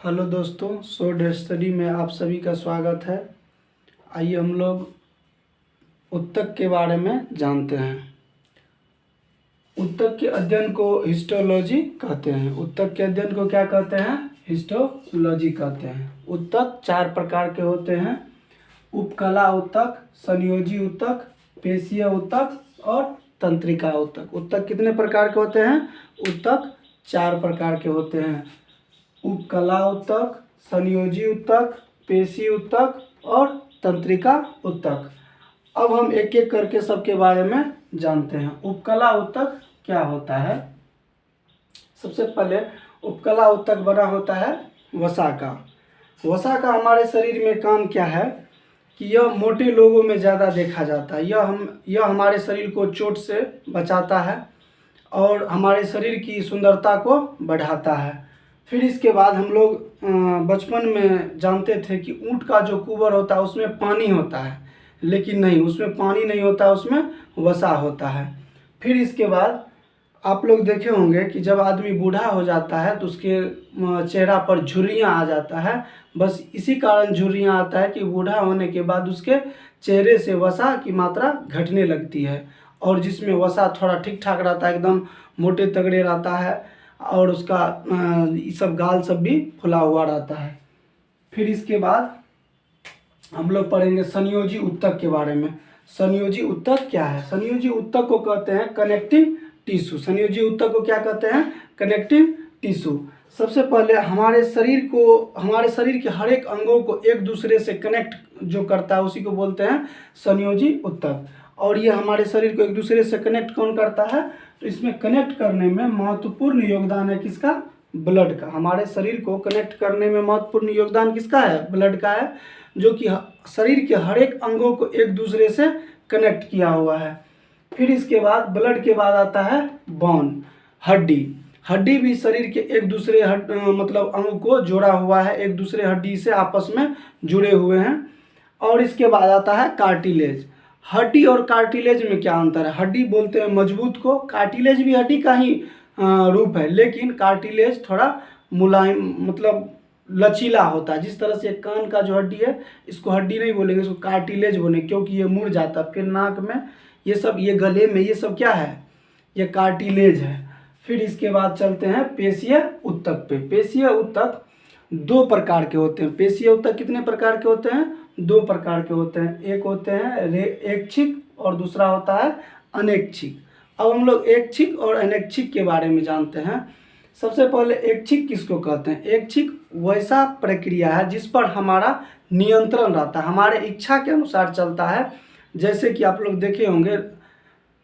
Hello दोस्तों, short study में आप सभी का स्वागत है। आइए हम लोग उत्तक के बारे में जानते हैं। उत्तक के अध्ययन को हिस्टोलॉजी कहते हैं। उत्तक के अध्ययन को क्या कहते हैं? हिस्टोलॉजी कहते हैं। उत्तक 4 प्रकार के होते हैं: उपकला उत्तक, संयोजी उत्तक, पेशीय उत्तक और तंत्रिका उत्तक। उत्तक कितने प्रकार के होते हैं? उत्तक 4 प्रकार के होते हैं: उपकला उत्तक, संयोजी उत्तक, पेशी उत्तक और तंत्रिका उत्तक। अब हम एक एक करके सबके बारे में जानते हैं। उपकला उत्तक क्या होता है? सबसे पहले उपकला उत्तक बना होता है वसा का। वसा का हमारे शरीर में काम क्या है कि यह मोटे लोगों में ज़्यादा देखा जाता है। यह हमारे शरीर को चोट से बचाता है और हमारे शरीर की सुंदरता को बढ़ाता है। फिर इसके बाद हम लोग बचपन में जानते थे कि ऊँट का जो कुबर होता है उसमें पानी होता है, लेकिन नहीं, उसमें पानी नहीं होता, उसमें वसा होता है। फिर इसके बाद आप लोग देखे होंगे कि जब आदमी बूढ़ा हो जाता है तो उसके चेहरा पर झुर्रियाँ आ जाता है। बस इसी कारण झुर्रियाँ आता है कि बूढ़ा होने के बाद उसके चेहरे से वसा की मात्रा घटने लगती है, और जिसमें वसा थोड़ा ठीक ठाक रहता है, एकदम मोटे तगड़े रहता है, और उसका ये सब गाल सब भी फुला हुआ रहता है। फिर इसके बाद हम लोग पढ़ेंगे संयोजी उत्तक के बारे में। संयोजी उत्तक क्या है? संयोजी उत्तक को कहते हैं कनेक्टिंग टिश्यू। संयोजी उत्तक को क्या कहते हैं? Connecting tissue. सबसे पहले हमारे शरीर के हर एक अंगों को एक दूसरे से कनेक्ट जो करता है उसी को बोलते हैं संयोजी उत्तक। और ये हमारे शरीर को एक दूसरे से कनेक्ट कौन करता है? तो इसमें कनेक्ट करने में महत्वपूर्ण योगदान है किसका? ब्लड का। हमारे शरीर को कनेक्ट करने में महत्वपूर्ण योगदान किसका है? ब्लड का है, जो कि शरीर के हर एक अंगों को एक दूसरे से कनेक्ट किया हुआ है। फिर इसके बाद ब्लड के बाद आता है बोन, हड्डी। हड्डी भी शरीर के एक दूसरे मतलब अंग को जोड़ा हुआ है, एक दूसरे हड्डी से आपस में जुड़े हुए हैं। और इसके बाद आता है कार्टिलेज। हड्डी और कार्टिलेज में क्या अंतर है? हड्डी बोलते हैं मजबूत को, कार्टिलेज भी हड्डी का ही रूप है, लेकिन कार्टिलेज थोड़ा मुलायम मतलब लचीला होता है। जिस तरह से कान का जो हड्डी है, इसको हड्डी नहीं बोलेंगे, इसको कार्टिलेज बोलेंगे, क्योंकि ये मुड़ जाता है। फिर नाक में ये सब, ये गले में ये सब क्या है? ये कार्टिलेज है। फिर इसके बाद चलते हैं पेशीय उत्तक पे। पेशीय उत्तक 2 प्रकार के होते हैं। पेशीय उत्तक कितने प्रकार के होते हैं? 2 प्रकार के होते हैं। एक होते हैं ऐच्छिक और दूसरा होता है अनैच्छिक। अब हम लोग ऐच्छिक और अनैच्छिक के बारे में जानते हैं। सबसे पहले ऐच्छिक किसको कहते हैं? ऐच्छिक वैसा प्रक्रिया है जिस पर हमारा नियंत्रण रहता है, हमारे इच्छा के अनुसार चलता है। जैसे कि आप लोग देखे होंगे,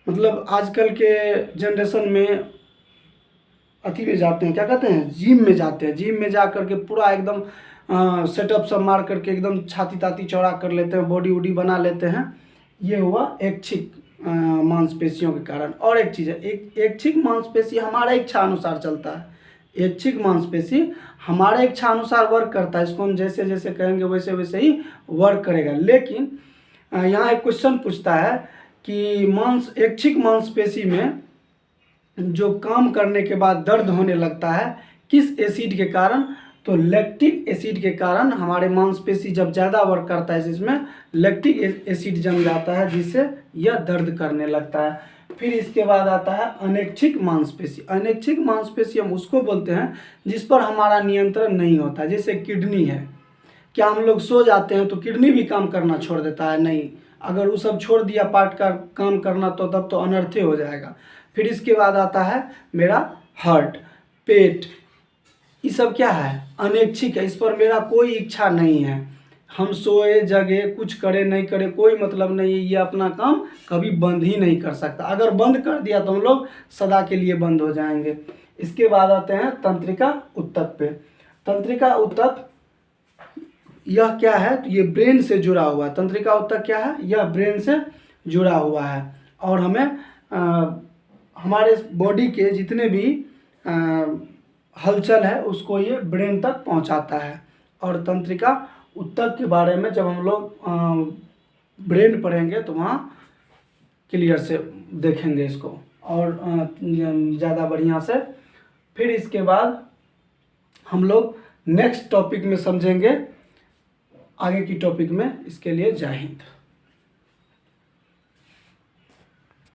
मतलब आजकल के जनरेशन में अथी में जाते हैं, क्या कहते हैं, जिम में जाते हैं। जिम में जा करके पूरा एकदम सेटअप सब मार करके एकदम छाती ताती चौड़ा कर लेते हैं, बॉडी वॉडी बना लेते हैं। ये हुआ ऐच्छिक मांसपेशियों के कारण। और एक चीज़ है, एक ऐच्छिक मांसपेशी हमारे इच्छा अनुसार चलता है। ऐच्छिक मांसपेशी हमारे इच्छा अनुसार वर्क करता है, इसको हम जैसे जैसे कहेंगे वैसे वैसे ही वर्क करेगा। लेकिन यहाँ एक क्वेश्चन पूछता है कि ऐच्छिक मांसपेशी में जो काम करने के बाद दर्द होने लगता है, किस एसिड के कारण? तो लैक्टिक एसिड के कारण। हमारे मांसपेशी जब ज़्यादा वर्क करता है इसमें लैक्टिक एसिड जम जाता है, जिससे यह दर्द करने लगता है। फिर इसके बाद आता है अनैच्छिक मांसपेशी। अनैच्छिक मांसपेशी हम उसको बोलते हैं जिस पर हमारा नियंत्रण नहीं होता। जैसे किडनी है, क्या हम लोग सो जाते हैं तो किडनी भी काम करना छोड़ देता है? नहीं। अगर वो सब छोड़ दिया पार्ट का काम करना तो तब तो अनर्थे हो जाएगा। फिर इसके बाद आता है मेरा हार्ट, पेट। ये सब क्या है? अनैच्छिक है, इस पर मेरा कोई इच्छा नहीं है। हम सोए जगे कुछ करे नहीं करे कोई मतलब नहीं है, ये अपना काम कभी बंद ही नहीं कर सकता। अगर बंद कर दिया तो हम लोग सदा के लिए बंद हो जाएंगे। इसके बाद आते हैं तंत्रिका उत्तक पे। तंत्रिका उत्तक यह क्या है? तो ये ब्रेन से जुड़ा हुआ है। तंत्रिका उत्तक क्या है? यह ब्रेन से जुड़ा हुआ है, और हमें हमारे बॉडी के जितने भी हलचल है उसको ये ब्रेन तक पहुंचाता है। और तंत्रिका उत्तक के बारे में जब हम लोग ब्रेन पढ़ेंगे तो वहाँ क्लियर से देखेंगे इसको, और ज़्यादा बढ़िया से। फिर इसके बाद हम लोग नेक्स्ट टॉपिक में समझेंगे, आगे की टॉपिक में। इसके लिए जय हिंद।